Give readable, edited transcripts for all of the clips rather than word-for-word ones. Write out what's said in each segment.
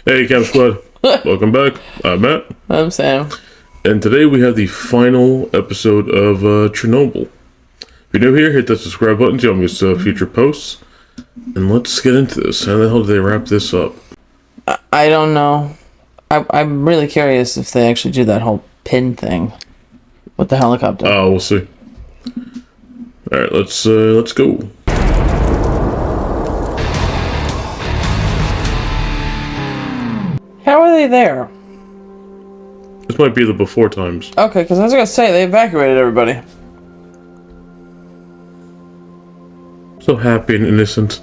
Hey, Camp Squad. Welcome back. I'm Matt. I'm Sam. And today we have the final episode of Chernobyl. If you're new here, hit that subscribe button to miss future posts. And let's get into this. How the hell did they wrap this up? I don't know. I'm really curious if they actually do that whole pin thing with the helicopter. Oh, we'll see. Alright, let's go. How are they there? This might be the before times. Okay, because I was going to say, they evacuated everybody. So happy and innocent.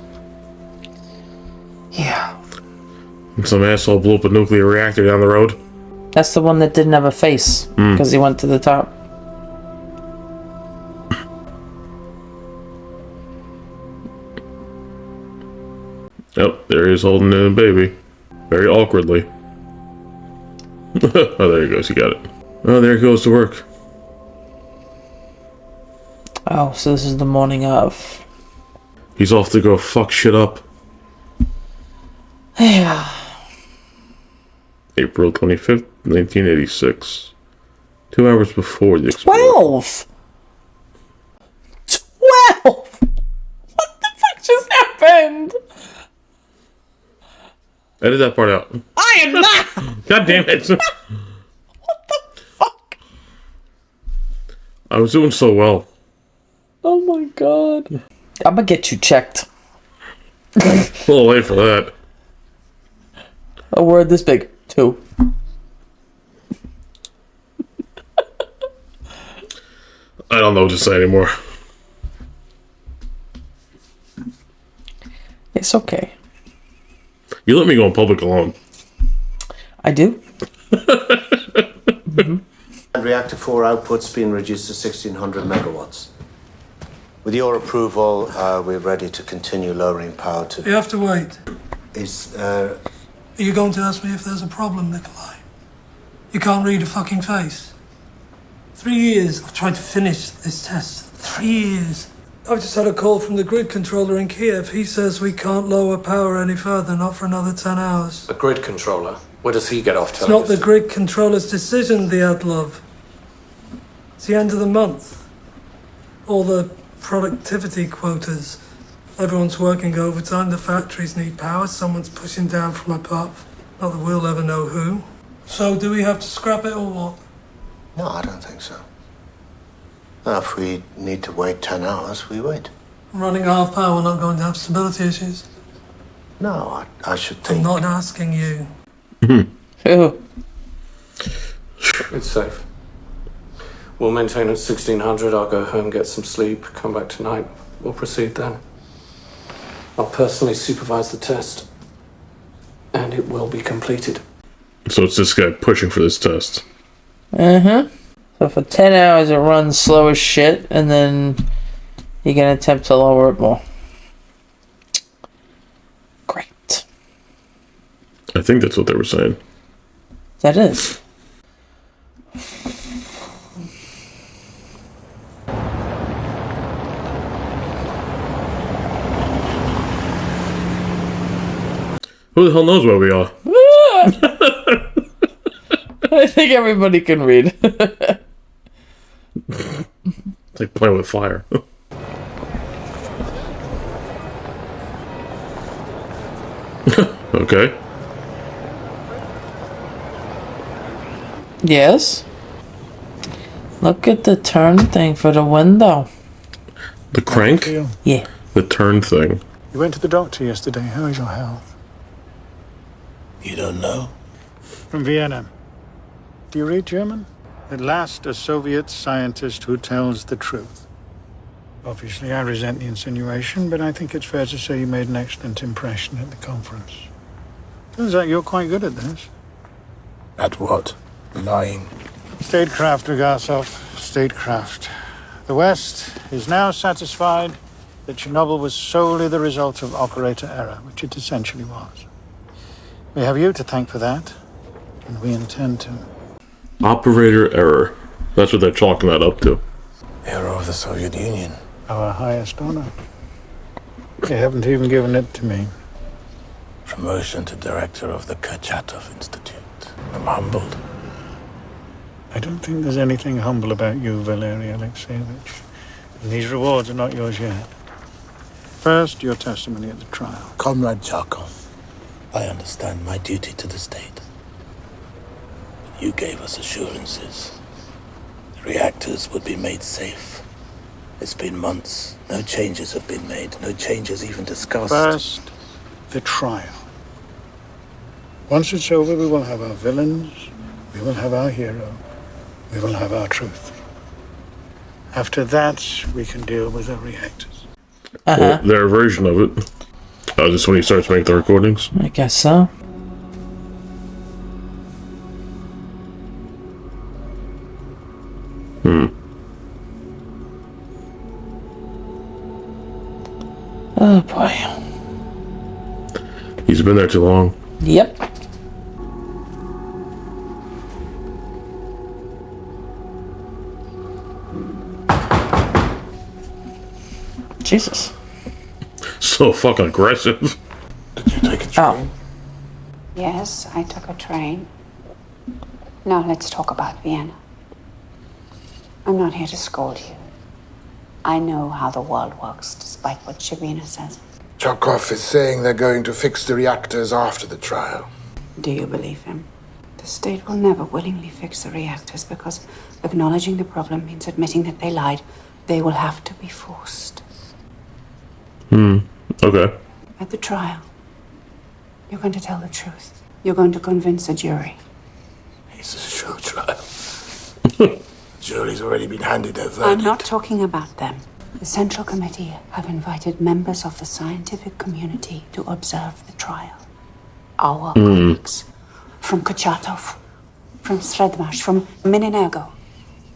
Yeah. And some asshole blew up a nuclear reactor down the road. That's the one that didn't have a face, because he went to the top. Yep, there he is holding a baby. Very awkwardly. Oh, there he goes. He got it. Oh, there he goes to work. Oh, so this is the morning of. He's off to go fuck shit up. Yeah. April 25th, 1986. 2 hours before the explosion. 12! 12! What the fuck just happened? Edit that part out. I am not! God damn it. What the fuck? I was doing so well. Oh my god. I'm gonna get you checked. A little late for that. A word this big. 2. I don't know what to say anymore. It's okay. You let me go in public alone. I do? Reactor 4 output's been reduced to 1600 megawatts. With your approval, we're ready to continue lowering power to... You have to wait. Are Are you going to ask me if there's a problem, Nikolai? You can't read a fucking face. 3 years I've tried to finish this test. 3 years. I've just had a call from the grid controller in Kiev. He says we can't lower power any further, not for another 10 hours. The grid controller? Where does he get off It's telling not us? the grid controller's decision, Diatlov. It's the end of the month. All the productivity quotas. Everyone's working overtime, the factories need power, someone's pushing down from above. Not that we'll ever know who. So do we have to scrap it or what? No, I don't think so. No, if we need to wait 10 hours, we wait. Running half power, we're not going to have stability issues. No, I should I'm think... not asking you. Who? It's safe. We'll maintain at 1600. I'll go home, get some sleep, come back tonight. We'll proceed then. I'll personally supervise the test. And it will be completed. So it's this guy pushing for this test. So for 10 hours it runs slow as shit, and then you can attempt to lower it more. Great. I think that's what they were saying. That is. Who the hell knows where we are? I think everybody can read. It's like playing with fire. Okay. Yes? Look at the turn thing for the window. The crank? Yeah. The turn thing. You went to the doctor yesterday. How is your health? You don't know? From Vienna. Do you read German? At last, a Soviet scientist who tells the truth. Obviously, I resent the insinuation, but I think it's fair to say you made an excellent impression at the conference. Turns out you're quite good at this. At what? Lying. Statecraft, Rugasov. Statecraft. The West is now satisfied that Chernobyl was solely the result of operator error, which it essentially was. We have you to thank for that, and we intend to. Operator error. That's what they're chalking that up to. Hero of the Soviet Union. Our highest honor. You haven't even given it to me. From promotion to director of the Kurchatov Institute. I'm humbled. I don't think there's anything humble about you, Valery Alexeyevich. And these rewards are not yours yet. First, your testimony at the trial. Comrade Charkov, I understand my duty to the state. But you gave us assurances. The reactors would be made safe. It's been months. No changes have been made. No changes even discussed. First, the trial. Once it's over, we will have our villains, we will have our hero, we will have our truth. After that, we can deal with the reactors. Well, their version of it. Just when he starts making the recordings. I guess so. Oh boy. He's been there too long. Yep. Jesus. So fucking aggressive. Did you take a train? Oh. Yes, I took a train. Now let's talk about Vienna. I'm not here to scold you. I know how the world works, despite what Shavina says. Charkov is saying they're going to fix the reactors after the trial. Do you believe him? The state will never willingly fix the reactors because acknowledging the problem means admitting that they lied. They will have to be forced. Okay. At the trial, you're going to tell the truth. You're going to convince a jury. It's a show trial. The jury's already been handed their verdict. I'm not talking about them. The Central Committee have invited members of the scientific community to observe the trial. Our colleagues from Kurchatov, from Sredmash, from Minenergo.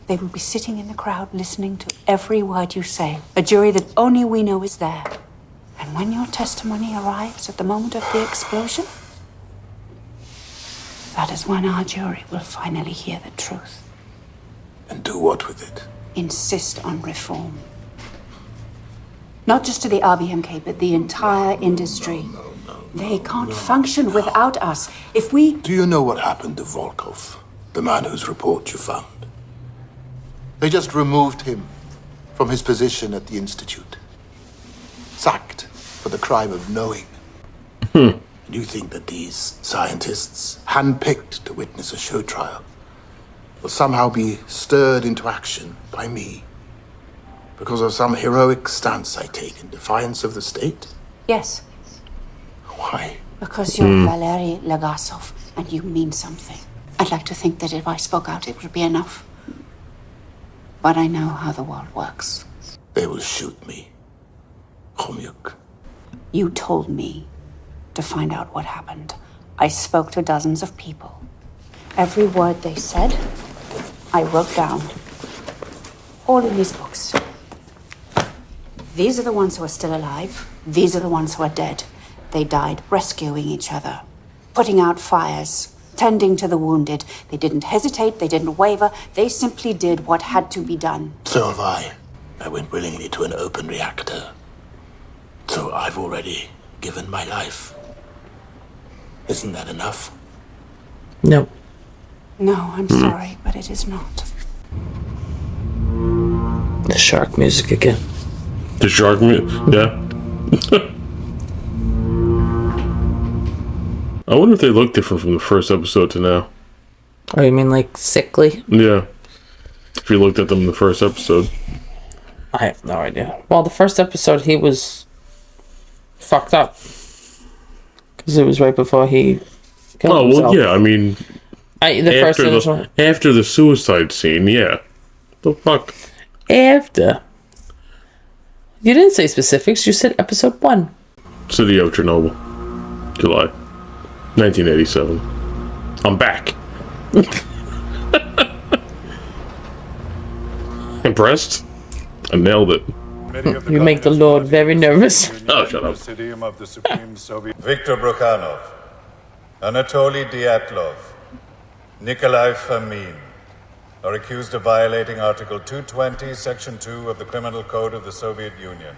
They will be sitting in the crowd listening to every word you say. A jury that only we know is there. And when your testimony arrives at the moment of the explosion, that is when our jury will finally hear the truth. And do what with it? Insist on reform. Not just to the RBMK, but the entire industry. They can't function without us. If we... Do you know what happened to Volkov, the man whose report you found? They just removed him from his position at the Institute. Sacked for the crime of knowing. And you think that these scientists, handpicked to witness a show trial, will somehow be stirred into action by me because of some heroic stance I take in defiance of the state? Yes, Why? because you're Valery Legasov and you mean something. I'd like to think that if I spoke out, it would be enough. But I know how the world works. They will shoot me. Khomyuk. You told me to find out what happened. I spoke to dozens of people. Every word they said, I wrote down. All in these books. These are the ones who are still alive. These are the ones who are dead. They died rescuing each other, putting out fires, tending to the wounded. They didn't hesitate, they didn't waver. They simply did what had to be done. So have I. I went willingly to an open reactor. So I've already given my life. Isn't that enough? No. No, I'm sorry, but it is not. The shark music again. The shark yeah. I wonder if they look different from the first episode to now. Oh, you mean like sickly? Yeah. If you looked at them in the first episode. I have no idea. Well, the first episode, he was fucked up. Because it was right before he killed Oh, himself. well, yeah, I mean... after the suicide scene, yeah. The fuck? After. You didn't say specifics, you said episode 1. City of Chernobyl. July. 1987. I'm back. Impressed? I nailed it. You make the Lord very nervous. Oh, shut up. Viktor Brukhanov, Anatoly Dyatlov, Nikolai Fomin are accused of violating Article 220, Section 2 of the Criminal Code of the Soviet Union,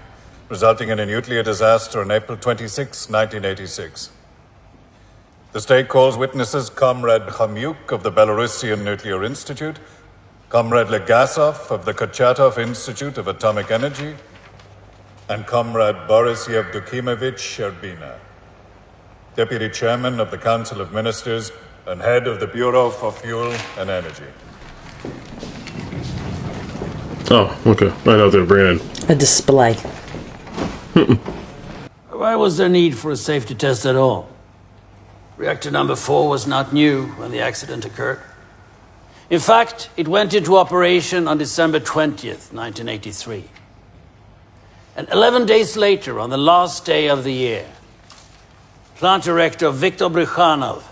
resulting in a nuclear disaster on April 26, 1986. The state calls witnesses Comrade Khamyuk of the Belarusian Nuclear Institute, Comrade Legasov of the Kurchatov Institute of Atomic Energy, and Comrade Boris Yevdokimovich Sherbina, Deputy Chairman of the Council of Ministers and Head of the Bureau for Fuel and Energy. Oh, okay. I know they're bringing in. A display. Why was there need for a safety test at all? Reactor number 4 was not new when the accident occurred. In fact, it went into operation on December 20th, 1983. And 11 days later, on the last day of the year, Plant Director Viktor Brukhanov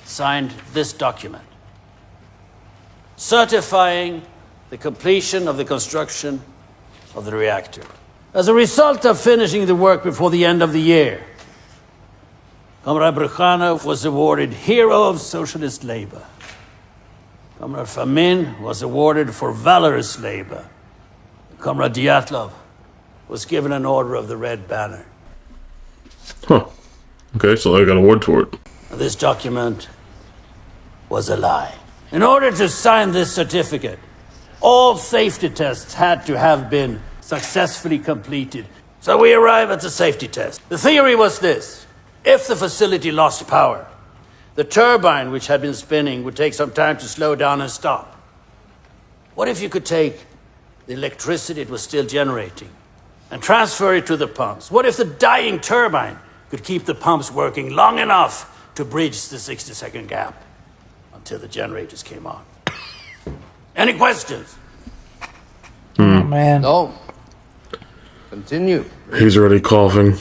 signed this document, certifying the completion of the construction of the reactor. As a result of finishing the work before the end of the year, Comrade Brukhanov was awarded Hero of Socialist Labor. Comrade Fomin was awarded for valorous labor. Comrade Dyatlov was given an Order of the Red Banner. Huh. Okay, so I got an award for it. This document was a lie. In order to sign this certificate, all safety tests had to have been successfully completed. So we arrive at the safety test. The theory was this: if the facility lost power, the turbine which had been spinning would take some time to slow down and stop. What if you could take the electricity it was still generating and transfer it to the pumps? What if the dying turbine could keep the pumps working long enough to bridge the 60-second gap until the generators came on? Any questions? Oh, man. No. Continue. He's already coughing.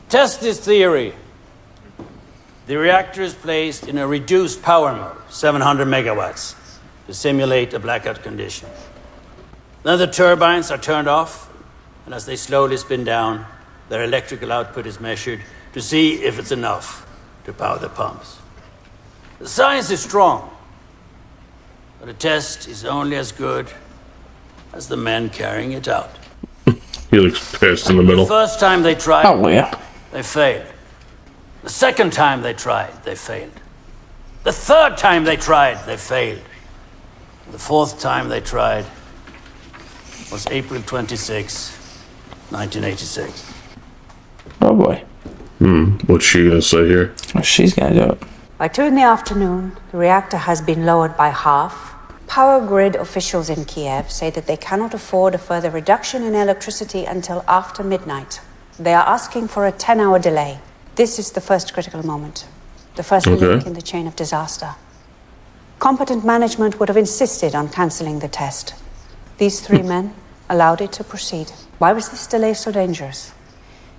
Test this theory. The reactor is placed in a reduced power mode, 700 megawatts, to simulate a blackout condition. Then the turbines are turned off, and as they slowly spin down, their electrical output is measured to see if it's enough to power the pumps. The science is strong, but a test is only as good as the men carrying it out. He looks pissed in the middle. The first time they tried, Oh, yeah. they failed. The second time they tried, they failed. The third time they tried, they failed. The fourth time they tried was April 26, 1986. Oh, boy. What's she gonna say here? Oh, she's gonna do it. By 2 in the afternoon, the reactor has been lowered by half. Power grid officials in Kiev say that they cannot afford a further reduction in electricity until after midnight. They are asking for a 10-hour delay. This is the first critical moment, the first link in the chain of disaster. Competent management would have insisted on cancelling the test. These 3 men allowed it to proceed. Why was this delay so dangerous?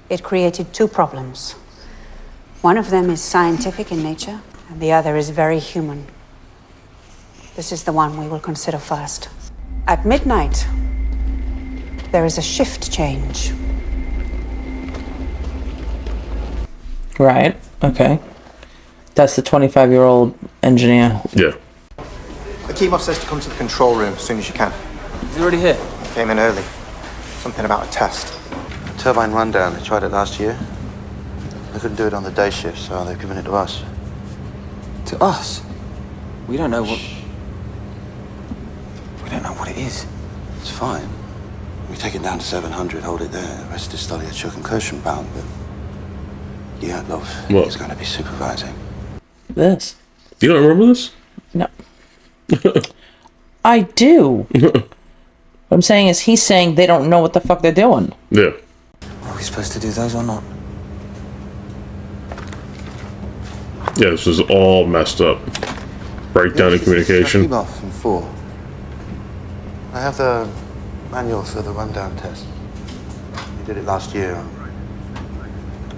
It created 2 problems. One of them is scientific in nature, and the other is very human. This is the one we will consider first. At midnight, there is a shift change. Right. Okay. That's the 25-year-old engineer. Yeah. Akimov says to come to the control room as soon as you can. He's already here. Came in early. Something about a test. Turbine rundown. They tried it last year. They couldn't do it on the day shift, so they've given it to us. To us? We don't know what... We don't know what it is. It's fine. We take it down to 700, hold it there. The rest is Stoliachuk and Kirschenbaum, but Dyatlov is going to be supervising. This. You don't remember this? No. I do. What I'm saying is he's saying they don't know what the fuck they're doing. Yeah. Are we supposed to do those or not? Yeah, this is all messed up. Breakdown in communication. Akimov from 4. I have the manual for the rundown test. We did it last year.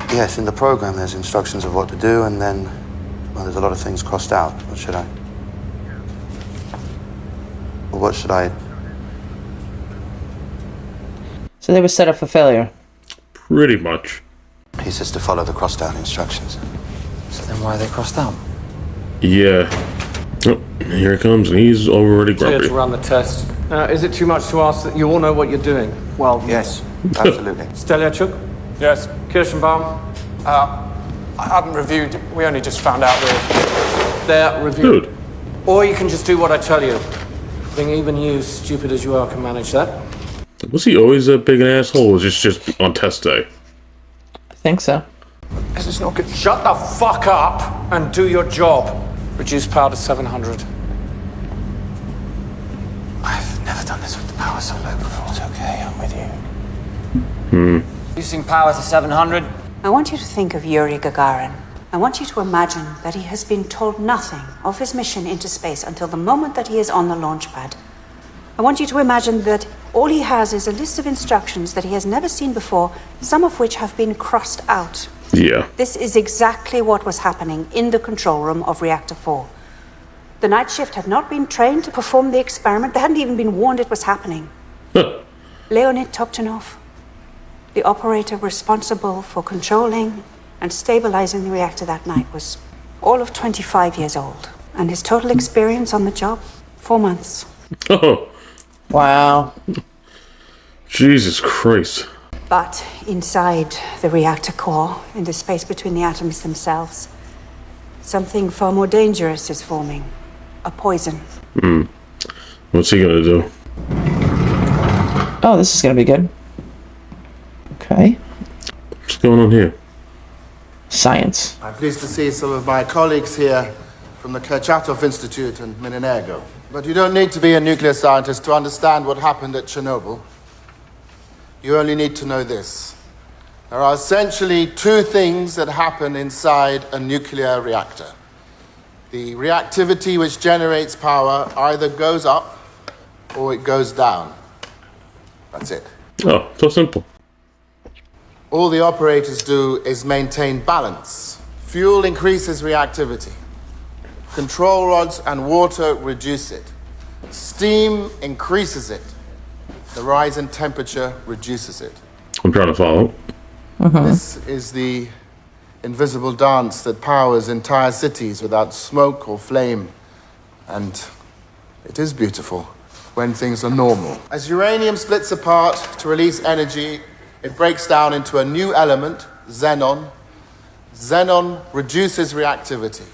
Yes, in the program there's instructions of what to do, and then, well, there's a lot of things crossed out. What should I? Well, what should I? So they were set up for failure. Pretty much. He says to follow the crossed out instructions. So then why are they crossed out? Yeah. Oh, here it comes, and he's already Clear grumpy. to run the test. Is it too much to ask that you all know what you're doing? Well, yes, absolutely. Steliachuk? Yes. Kirschenbaum? I haven't reviewed. We only just found out They're reviewed. Dude. Or you can just do what I tell you. I think even you, stupid as you are, can manage that. Was he always a big an asshole, or was this just on test day? I think so. This is not good. Shut the fuck up and do your job. Reduce power to 700. I've never done this with the power so low before. It's okay, I'm with you. Reducing power to 700. I want you to think of Yuri Gagarin. I want you to imagine that he has been told nothing of his mission into space until the moment that he is on the launch pad. I want you to imagine that all he has is a list of instructions that he has never seen before, some of which have been crossed out. Yeah. This is exactly what was happening in the control room of Reactor 4. The night shift had not been trained to perform the experiment. They hadn't even been warned it was happening. Leonid Topchenov, the operator responsible for controlling and stabilizing the reactor that night, was all of 25 years old. And his total experience on the job, 4 months. Oh. Wow. Jesus Christ. But inside the reactor core, in the space between the atoms themselves, something far more dangerous is forming. A poison. What's he gonna do? Oh, this is gonna be good. Okay. What's going on here? Science. I'm pleased to see some of my colleagues here from the Kurchatov Institute and Minenergo. But you don't need to be a nuclear scientist to understand what happened at Chernobyl. You only need to know this. There are essentially two things that happen inside a nuclear reactor. The reactivity which generates power either goes up or it goes down. That's it. Oh, so simple. All the operators do is maintain balance. Fuel increases reactivity. Control rods and water reduce it. Steam increases it. The rise in temperature reduces it. I'm trying to follow. This is the invisible dance that powers entire cities without smoke or flame. And it is beautiful when things are normal. As uranium splits apart to release energy, it breaks down into a new element, xenon. Xenon reduces reactivity.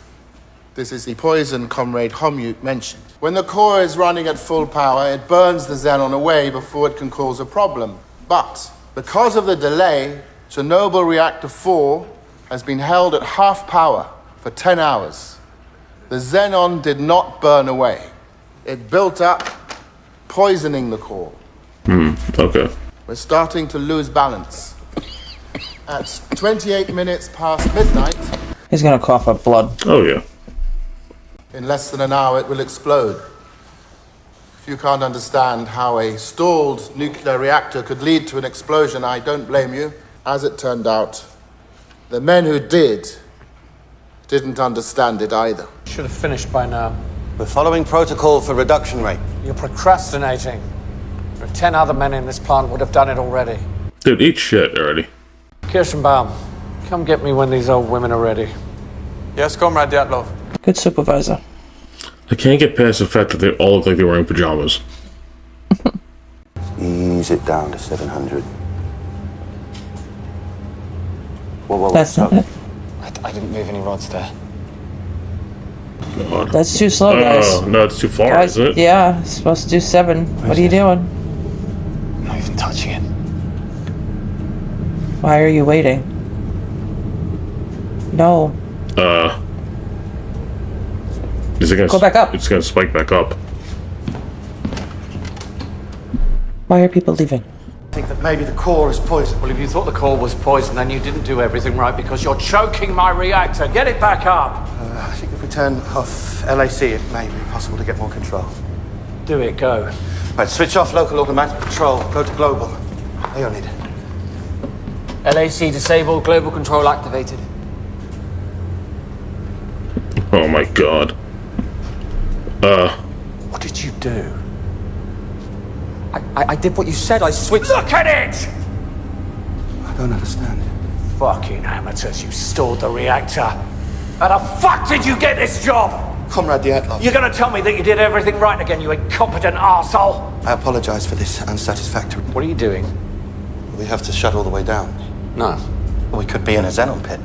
This is the poison Comrade Homut mentioned. When the core is running at full power, it burns the xenon away before it can cause a problem. But because of the delay, Chernobyl Reactor 4 has been held at half power for 10 hours. The xenon did not burn away. It built up, poisoning the core. Okay. We're starting to lose balance. At 28 minutes past midnight, He's gonna cough up blood. Oh, yeah. in less than an hour it will explode. If you can't understand how a stalled nuclear reactor could lead to an explosion, I don't blame you. As it turned out, the men who didn't understand it either. Should have finished by now. We're following protocol for reduction rate. You're procrastinating. There are 10 other men in this plant would have done it already. Dude, eat shit already. Kirschenbaum, come get me when these old women are ready. Yes, Comrade Dyatlov. Good supervisor. I can't get past the fact that they all look like they're wearing pajamas. Ease it down to 700. Whoa, That's not it. I didn't move any rods there. God. That's too slow, guys. Oh, no, it's too far, Guys, isn't it? yeah, it's supposed to do 7. What are you doing? Not even touching it. Why are you waiting? No. Is it gonna Go back up. It's gonna spike back up. Why are people leaving? I think that maybe the core is poisoned. Well, if you thought the core was poison, then you didn't do everything right because you're choking my reactor. Get it back up. I think if we turn off LAC, it may be possible to get more control. Do it, go. Right, switch off local automatic control. Go to global. Leonid. LAC disabled, global control activated. Oh my god. What did you do? I did what you said, I switched. Look at it! I don't understand. Fucking amateurs, you stalled the reactor. How the fuck did you get this job? Comrade Dyatlov. You're gonna tell me that you did everything right again, you incompetent arsehole? I apologize for this unsatisfactory. What are you doing? We have to shut all the way down. No. We could be in a xenon pit.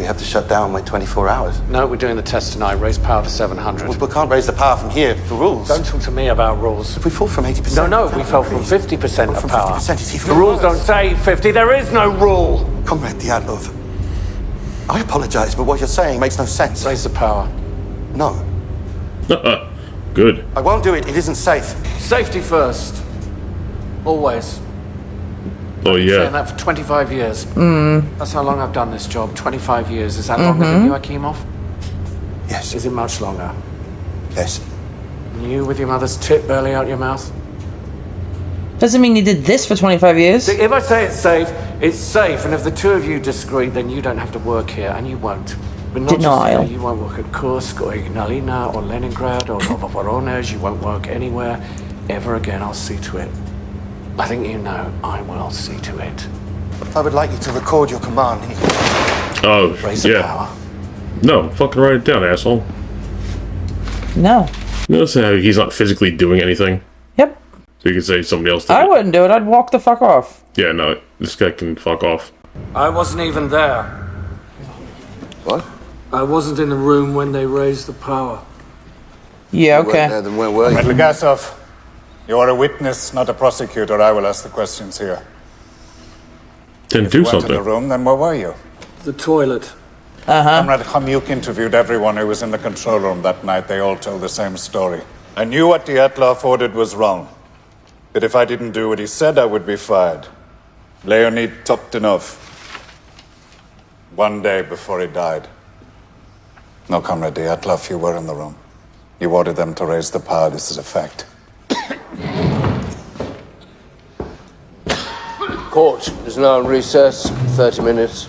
We have to shut down and wait 24 hours. No, we're doing the test tonight. Raise power to 700. We can't raise the power from here. The rules. Don't talk to me about rules. If we fall from 80%... No, we fell from 50% of power. 50%, it's even The rules worse. don't say 50. There is no rule. Comrade Dyatlov, I apologize, but what you're saying makes no sense. Raise the power. No. Good. I won't do it. It isn't safe. Safety first. Always. Oh, Saying yeah. that for 25 years. That's how long I've done this job. 25 years. Is that longer than you, Akimov? Yes. Is it much longer? Yes. And you with your mother's tit barely out your mouth? Doesn't mean you did this for 25 years. See, if I say it's safe, it's safe. And if the two of you disagree, then you don't have to work here, and you won't. But not Denial. just here. You won't work at Kursk or Ignalina or Leningrad or Voronezh. You won't work anywhere ever again. I'll see to it. I think you know I will see to it. I would like you to record your command. Oh, Raise the yeah. power. No, fucking write it down, asshole. No. You notice how he's not physically doing anything? Yep. So you can say somebody else did I it. wouldn't do it. I'd walk the fuck off. Yeah, no, this guy can fuck off. I wasn't even there. What? I wasn't in the room when they raised the power. Yeah, okay. Then where were you? Medlegasov, you are a witness, not a prosecutor. I will ask the questions here. Then If do you went to something. the room, then where were you? The toilet. Comrade Khamyuk interviewed everyone who was in the control room that night. They all told the same story. I knew what Dyatlov ordered was wrong. That if I didn't do what he said, I would be fired. Leonid Toptinov. One day before he died. No, Comrade Dyatlov, you were in the room. You ordered them to raise the power. This is a fact. Court is now in recess, 30 minutes.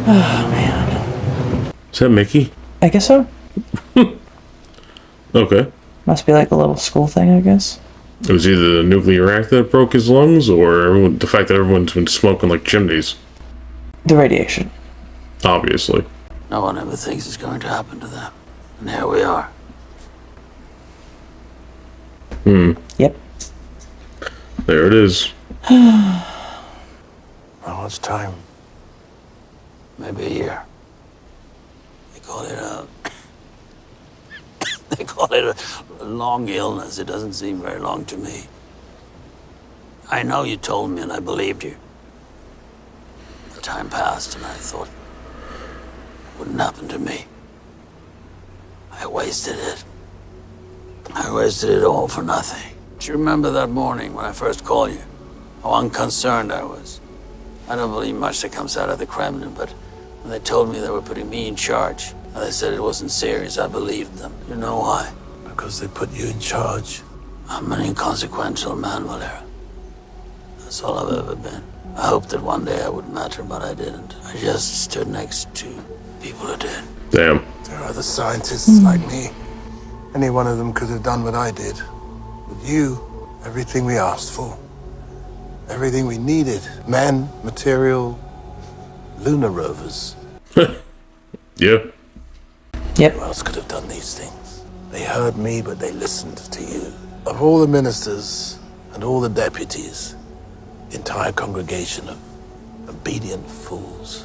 Oh, man. Is that Mickey? I guess so. Okay. Must be like a little school thing, I guess. It was either the nuclear reactor that broke his lungs, or the fact that everyone's been smoking like chimneys. The radiation. Obviously. No one ever thinks it's going to happen to them. And here we are. Yep. There it is. Well, it's time. Maybe a year. They call it a... They call it a long illness. It doesn't seem very long to me. I know you told me and I believed you. The time passed and I thought it wouldn't happen to me. I wasted it. I wasted it all for nothing. Do you remember that morning when I first called you? How unconcerned I was. I don't believe much that comes out of the Kremlin, but when they told me they were putting me in charge, and they said it wasn't serious, I believed them. You know why? Because they put you in charge. I'm an inconsequential man, Valera. That's all I've ever been. I hoped that one day I would matter, but I didn't. I just stood next to people who did. Damn. There are other scientists like me. Any one of them could have done what I did. With you, everything we asked for. Everything we needed. Men, material, lunar rovers. Yeah. Yep. Who else could have done these things? They heard me, but they listened to you. Of all the ministers and all the deputies, the entire congregation of obedient fools,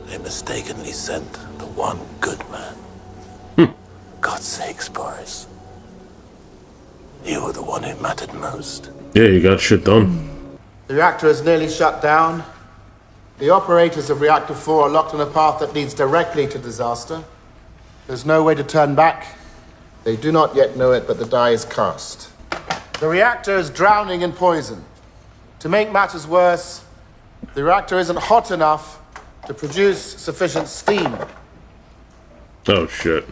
they mistakenly sent the one good man. God's sakes, Boris. You were the one who mattered most. Yeah, you got shit done. The reactor is nearly shut down. The operators of Reactor 4 are locked on a path that leads directly to disaster. There's no way to turn back. They do not yet know it, but the die is cast. The reactor is drowning in poison. To make matters worse, the reactor isn't hot enough to produce sufficient steam. Oh, shit.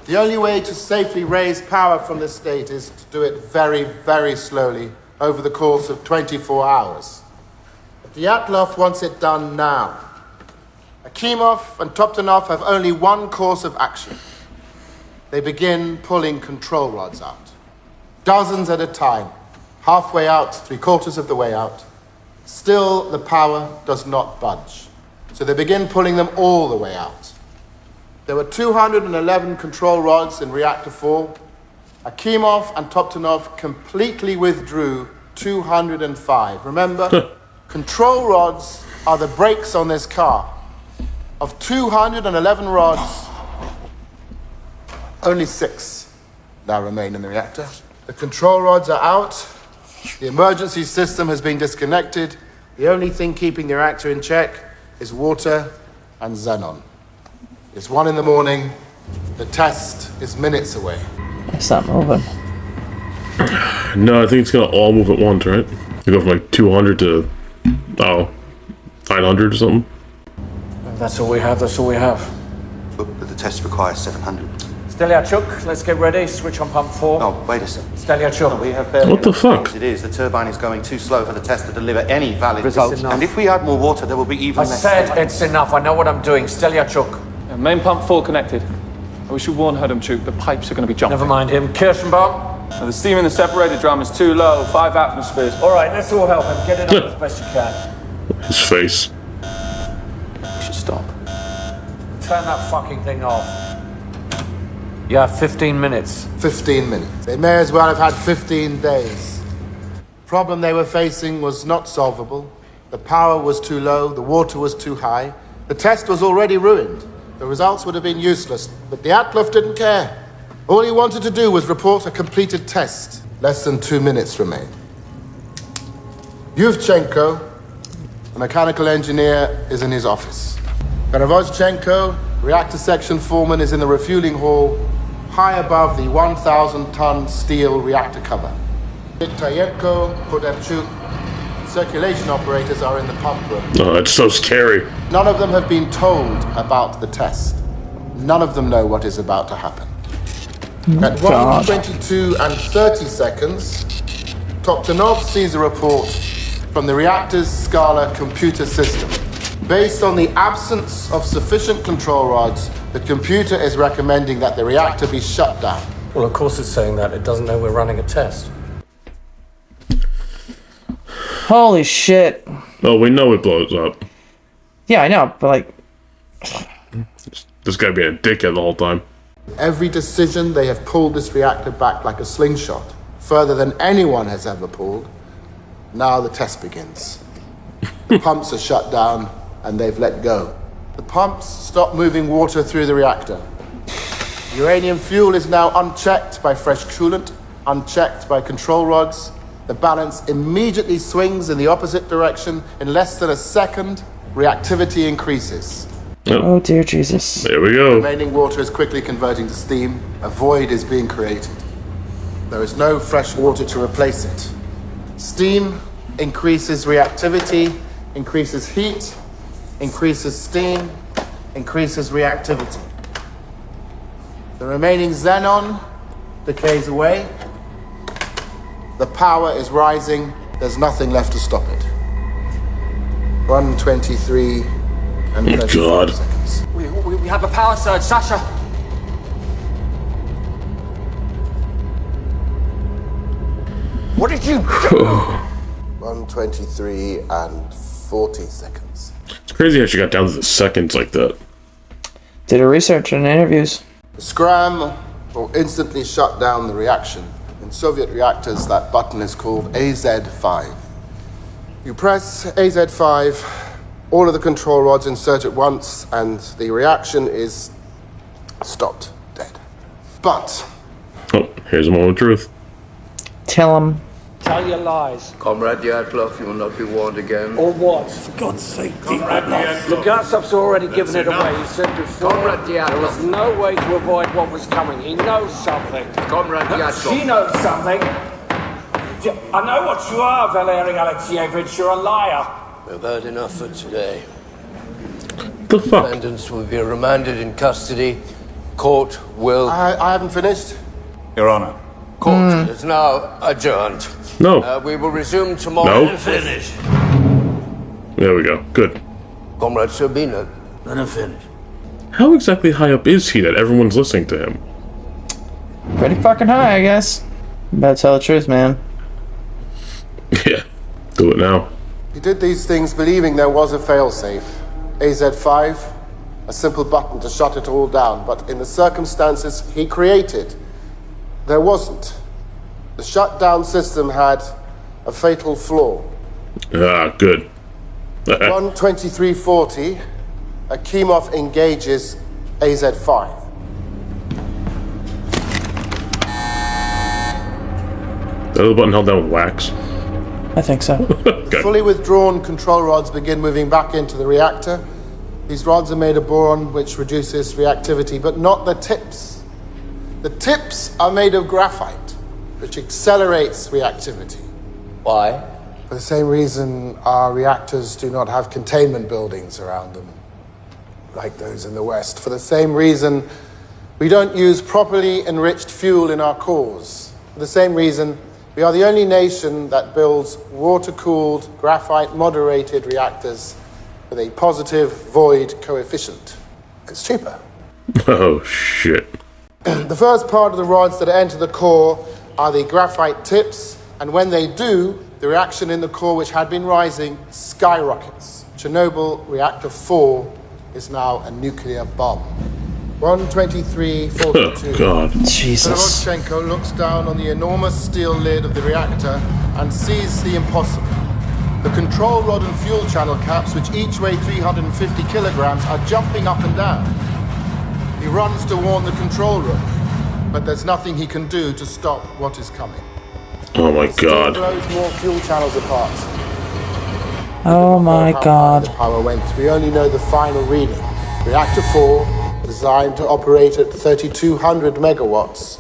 The only way to safely raise power from this state is to do it very, very slowly over the course of 24 hours. But Dyatlov wants it done now. Akimov and Toptonov have only one course of action. They begin pulling control rods out. Dozens at a time, halfway out, 3/4 of the way out. Still, the power does not budge. So they begin pulling them all the way out. There were 211 control rods in Reactor 4. Akimov and Toptonov completely withdrew 205. Remember, Control rods are the brakes on this car. Of 211 rods, only 6 now remain in the reactor. The control rods are out. The emergency system has been disconnected. The only thing keeping the reactor in check is water and xenon. It's 1 a.m. The test is minutes away. It's not moving. No, I think it's gonna all move at once, right? You go from like 200 to 900 or something. That's all we have, that's all we have. But the test requires 700. Steliachuk, let's get ready. Switch on pump 4. Oh, wait a second. Steliachuk. We have barely What the enough fuck? time as it is. The turbine is going too slow for the test to deliver any valid results. enough. And if we add more water, there will be even I less. said it's enough. I know what I'm doing. Steliachuk. Main pump 4 connected. We should warn Hodemchuk, the pipes are going to be jumping. Never mind him. Kirschenbaum. The steam in the separator drum is too low, 5 atmospheres. All right, let's all help him. Get it up as best you can. His face. We should stop. Turn that fucking thing off. You have 15 minutes. 15 minutes. They may as well have had 15 days. The problem they were facing was not solvable. The power was too low, the water was too high. The test was already ruined. The results would have been useless, but the Atlov didn't care. All he wanted to do was report a completed test. Less than 2 minutes remained. Yuvchenko, a mechanical engineer, is in his office. Perevoschenko, reactor section foreman, is in the refueling hall, high above the 1,000-ton steel reactor cover. Viktayenko, Podemchuk, circulation operators are in the pump room. Oh, that's so scary. None of them have been told about the test. None of them know what is about to happen. At 1:22 and 30 seconds, Toktanov sees a report from the reactor's Scala computer system. Based on the absence of sufficient control rods, the computer is recommending that the reactor be shut down. Well, of course it's saying that. It doesn't know we're running a test. Holy shit. Oh, we know it blows up. Yeah, I know, but like... This guy being a dickhead the whole time. Every decision, they have pulled this reactor back like a slingshot, further than anyone has ever pulled. Now the test begins. The pumps are shut down, and they've let go. The pumps stop moving water through the reactor. Uranium fuel is now unchecked by fresh coolant, unchecked by control rods. The balance immediately swings in the opposite direction. In less than a second, reactivity increases. Oh dear Jesus. There we go. Remaining water is quickly converting to steam. A void is being created. There is no fresh water to replace it. Steam increases reactivity, increases heat, increases steam, increases reactivity. The remaining xenon decays away. The power is rising. There's nothing left to stop it. 1:23 and 30 seconds. We have a power surge, Sasha. What did you do? 1:23 and 40 seconds. It's crazy how she got down to the seconds like that. Did her research and interviews. The scram will instantly shut down the reaction. In Soviet reactors, that button is called AZ5. You press AZ5, all of the control rods insert at once, and the reaction is stopped, dead. But... Oh, here's a moment of truth. Tell him. Tell your lies. Comrade Dyatlov, you will not be warned again. Or what? For God's sake, Lugatsov's already given it away. He said before Comrade there was Dyatlov. no way to avoid what was coming. He knows something. Comrade Dyatlov. She knows something. I know what you are, Valery Alexeyevich. You're a liar. We've heard enough for today. The fuck? Defendants will be remanded in custody. Court will... I haven't finished. Your Honor. Court is now adjourned. No. We will resume tomorrow. No. Finish. There we go. Good. Comrade Sabina. Let him finish. How exactly high up is he that everyone's listening to him? Pretty fucking high, I guess. Better tell the truth, man. Yeah. Do it now. He did these things believing there was a failsafe. AZ5, a simple button to shut it all down, but in the circumstances he created, there wasn't. The shutdown system had a fatal flaw. Ah, good. 1:23:40, Akimov engages AZ-5. That other button held down with wax. I think so. The fully withdrawn control rods begin moving back into the reactor. These rods are made of boron, which reduces reactivity, but not the tips. The tips are made of graphite, which accelerates reactivity. Why? For the same reason our reactors do not have containment buildings around them, like those in the West. For the same reason we don't use properly enriched fuel in our cores. For the same reason we are the only nation that builds water-cooled, graphite-moderated reactors with a positive void coefficient. It's cheaper. Oh, shit. The first part of the rods that enter the core are the graphite tips, and when they do, the reaction in the core, which had been rising, skyrockets. Chernobyl Reactor 4 is now a nuclear bomb. 1:23:42. Oh, God. Jesus. Volodchenko looks down on the enormous steel lid of the reactor and sees the impossible. The control rod and fuel channel caps, which each weigh 350 kilograms, are jumping up and down. He runs to warn the control room, but there's nothing he can do to stop what is coming. Oh my God. Steel blows more fuel channels apart. Oh my God. The power went. We only know the final reading. Reactor 4, designed to operate at 3,200 megawatts,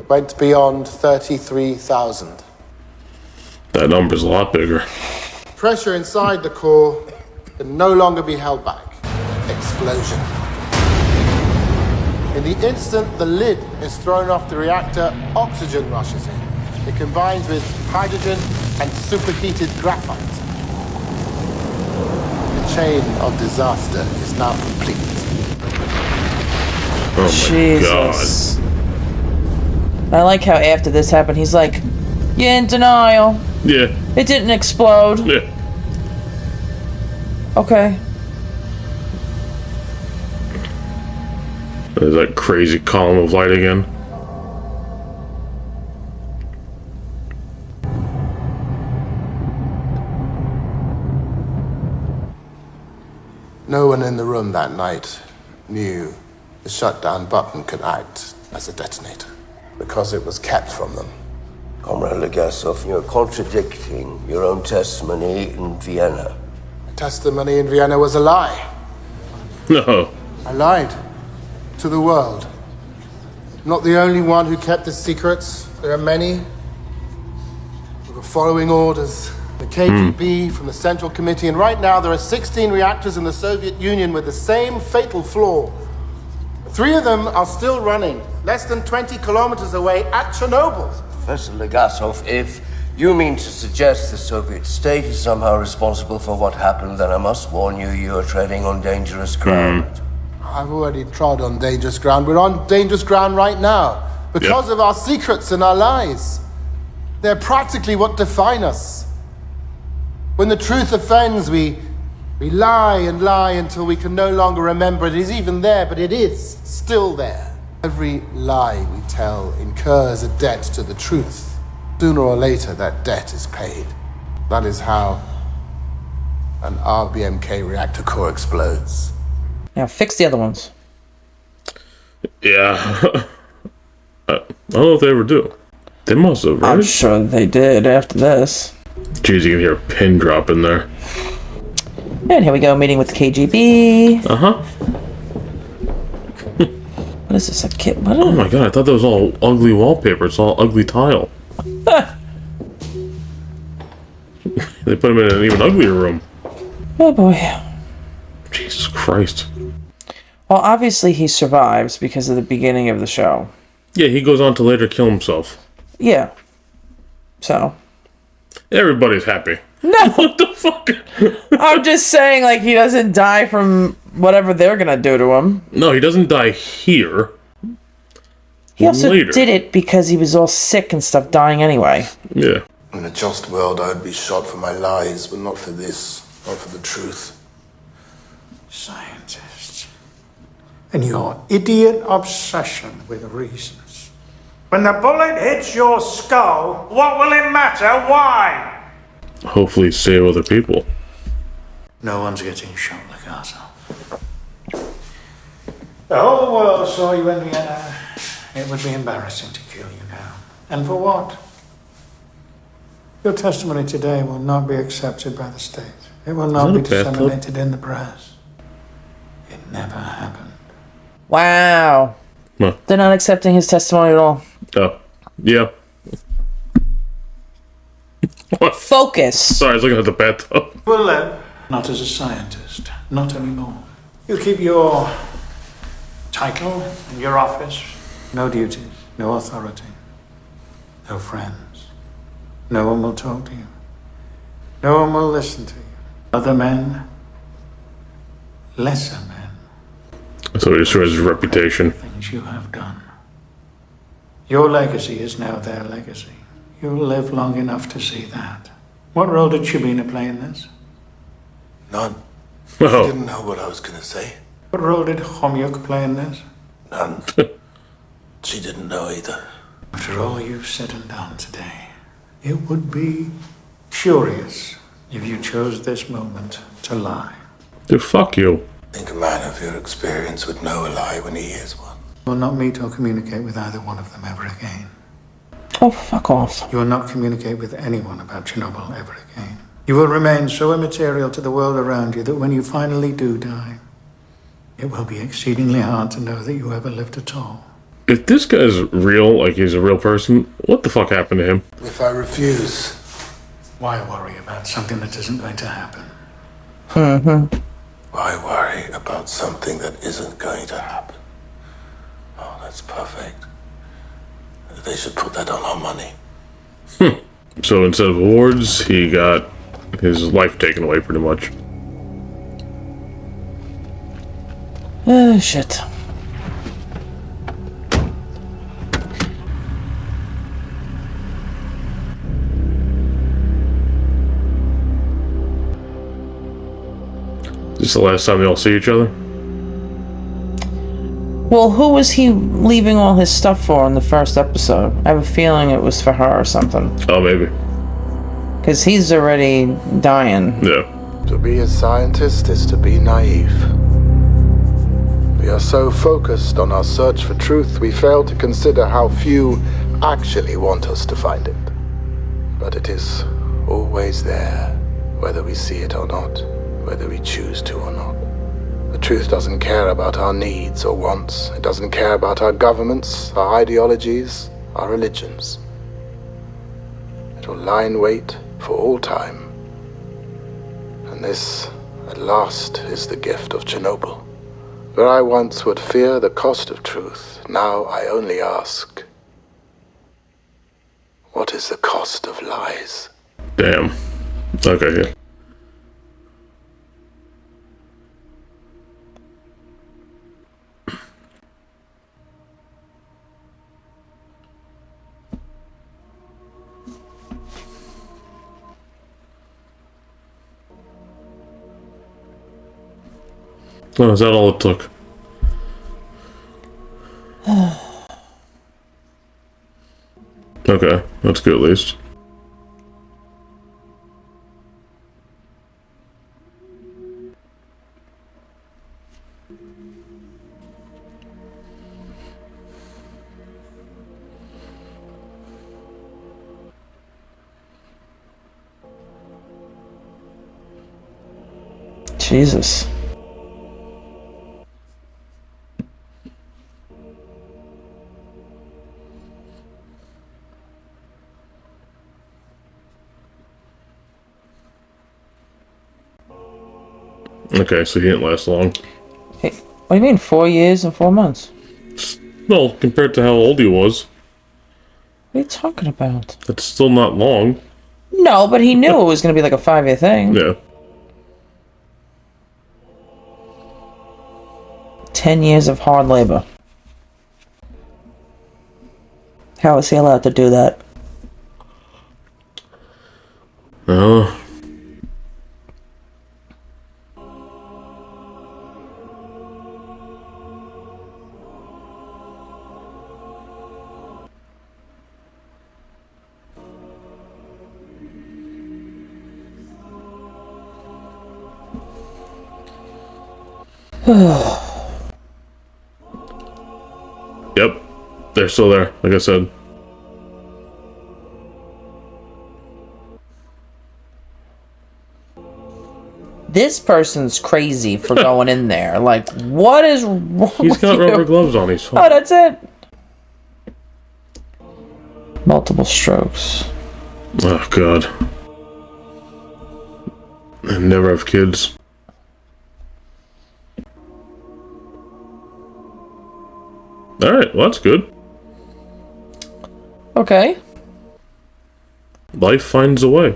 went beyond 33,000. That number's a lot bigger. Pressure inside the core can no longer be held back. Explosion. In the instant the lid is thrown off the reactor, oxygen rushes in. It combines with hydrogen and superheated graphite. The chain of disaster is now complete. Oh my Jesus. I like how after this happened, he's like, "You're in denial. God. Yeah. It didn't explode." Yeah. Okay. There's that crazy column of light again. No one in the room that night knew the shutdown button could act as a detonator because it was kept from them. Comrade Legasov, you're contradicting your own testimony in Vienna. The testimony in Vienna was a lie. No. I lied to the world. I'm not the only one who kept the secrets. There are many who were following orders. The KGB from the Central Committee, and right now there are 16 reactors in the Soviet Union with the same fatal flaw. 3 of them are still running, less than 20 kilometers away at Chernobyl. Professor Legasov, if you mean to suggest the Soviet state is somehow responsible for what happened, then I must warn you, you are treading on dangerous ground. I've already trod on dangerous ground. We're on dangerous ground right now because of our secrets and our lies. They're practically what define us. When the truth offends, we lie and lie until we can no longer remember it is even there, but it is still there. Every lie we tell incurs a debt to the truth. Sooner or later, that debt is paid. That is how an RBMK reactor core explodes. Now fix the other ones. Yeah. I don't know if they ever do. They must have, right? I'm sure they did after this. Jeez, you can hear a pin drop in there. And here we go, meeting with the KGB. Uh-huh. What is this, a kit? What Oh my God, I thought that was all ugly wallpaper. It's all ugly tile. They put him in an even uglier room. Oh boy. Jesus Christ. Well, obviously he survives because of the beginning of the show. Yeah, he goes on to later kill himself. Yeah. So. Everybody's happy. No! What the fuck? I'm just saying, like, he doesn't die from whatever they're gonna do to him. No, he doesn't die here. He also Later. did it because he was all sick and stuff, dying anyway. Yeah. In a just world, I would be shot for my lies, but not for this, not for the truth. Scientist. And your idiot obsession with reasons. When the bullet hits your skull, what will it matter? Why? Hopefully save other people. No one's getting shot like ourselves. The whole world saw you in Vienna. It would be embarrassing to kill you now. And for what? Your testimony today will not be accepted by the state. It will not be disseminated in the press. It never happened. Wow. Huh. They're not accepting his testimony at all. Oh, yeah. What? Focus. Sorry, I was looking at the bathtub. You will live, not as a scientist, not anymore. You'll keep your title and your office, no duties, no authority, no friends. No one will talk to you. No one will listen to you. Other men, lesser men. So he destroys his reputation. Things you have done. Your legacy is now their legacy. You'll live long enough to see that. What role did Shabina play in this? None. Oh. She didn't know what I was going to say. What role did Homyuk play in this? None. She didn't know either. After all you've said and done today, it would be curious if you chose this moment to lie. Dude, fuck you. I think a man of your experience would know a lie when he hears one. You will not meet or communicate with either one of them ever again. Oh, fuck off. You will not communicate with anyone about Chernobyl ever again. You will remain so immaterial to the world around you that when you finally do die, it will be exceedingly hard to know that you ever lived at all. If this guy's real, like he's a real person, what the fuck happened to him? If I refuse, why worry about something that isn't going to happen? Mm-hmm. Why worry about something that isn't going to happen? Oh, that's perfect. They should put that on our money. So instead of awards, he got his life taken away pretty much. Oh, shit. Is this the last time they all see each other? Well, who was he leaving all his stuff for in the first episode? I have a feeling it was for her or something. Oh, maybe. Because he's already dying. Yeah. To be a scientist is to be naive. We are so focused on our search for truth, we fail to consider how few actually want us to find it. But it is always there, whether we see it or not, whether we choose to or not. The truth doesn't care about our needs or wants. It doesn't care about our governments, our ideologies, our religions. It will lie in wait for all time. And this, at last, is the gift of Chernobyl. Where I once would fear the cost of truth, now I only ask, what is the cost of lies? Damn. Okay, yeah. Oh, is that all it took? Okay, that's good at least. Jesus. Okay, so he didn't last long. Hey, what do you mean, 4 years and 4 months? Well, compared to how old he was, What are you talking about? that's still not long. No, but he knew it was going to be like a 5-year thing. Yeah. 10 years of hard labor. How is he allowed to do that? Oh. Yep. They're still there, like I said. This person's crazy for going in there. Like, what is wrong He's got with rubber you? gloves on. He's fine. Oh, that's it. Multiple strokes. Oh, God. I never have kids. Alright, well, that's good. Okay. Life finds a way.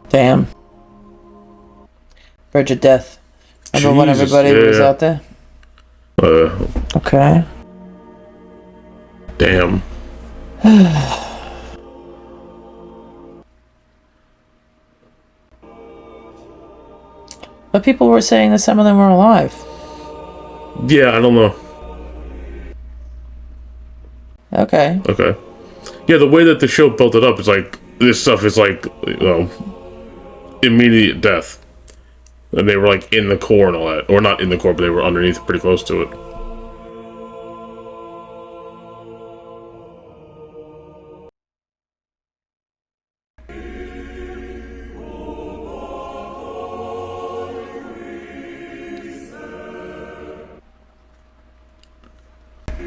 Damn. Verge of death. Remember when Jesus, everybody was yeah. out there? Okay. Damn. But people were saying that some of them were alive. Yeah, I don't know. Okay. Okay. Yeah, the way that the show built it up is like, this stuff is like, you know, immediate death. And they were like in the core and all that. Or not in the core, but they were underneath, pretty close to it.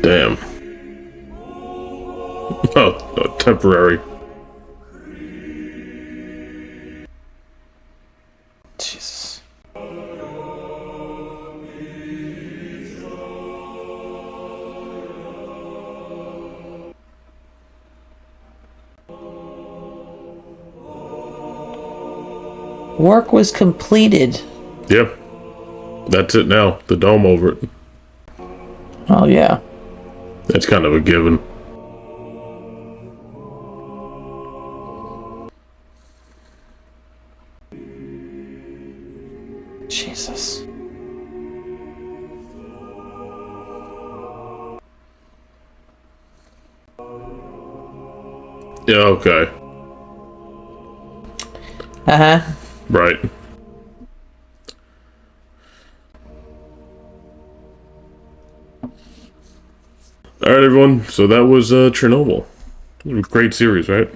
Damn. Oh, temporary. Jesus. Work was completed. Yeah. That's it now. The dome over it. Oh, yeah. That's kind of a given. Jesus. Yeah, okay. Uh-huh. Right. Alright, everyone. So that was Chernobyl. Great series, right?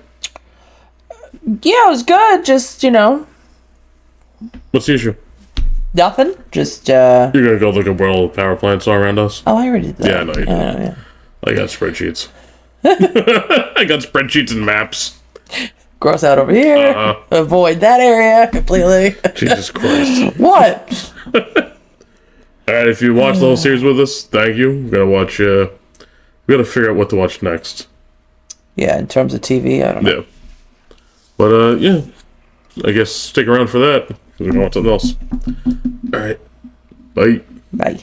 Yeah, it was good. Just, you know, What's the issue? nothing. Just, You're gonna go look at where all the power plants are around us? Oh, I already did that. Yeah, I know you did. Yeah. I got spreadsheets. I got spreadsheets and maps. Gross out over here. Avoid that area completely. Jesus Christ. What? Alright, if you watched the whole series with us, thank you. We're gonna watch, we gotta figure out what to watch next. Yeah, in terms of TV, I don't know. Yeah. But, yeah. I guess stick around for that. We're gonna watch something else. Alright. Bye. Bye.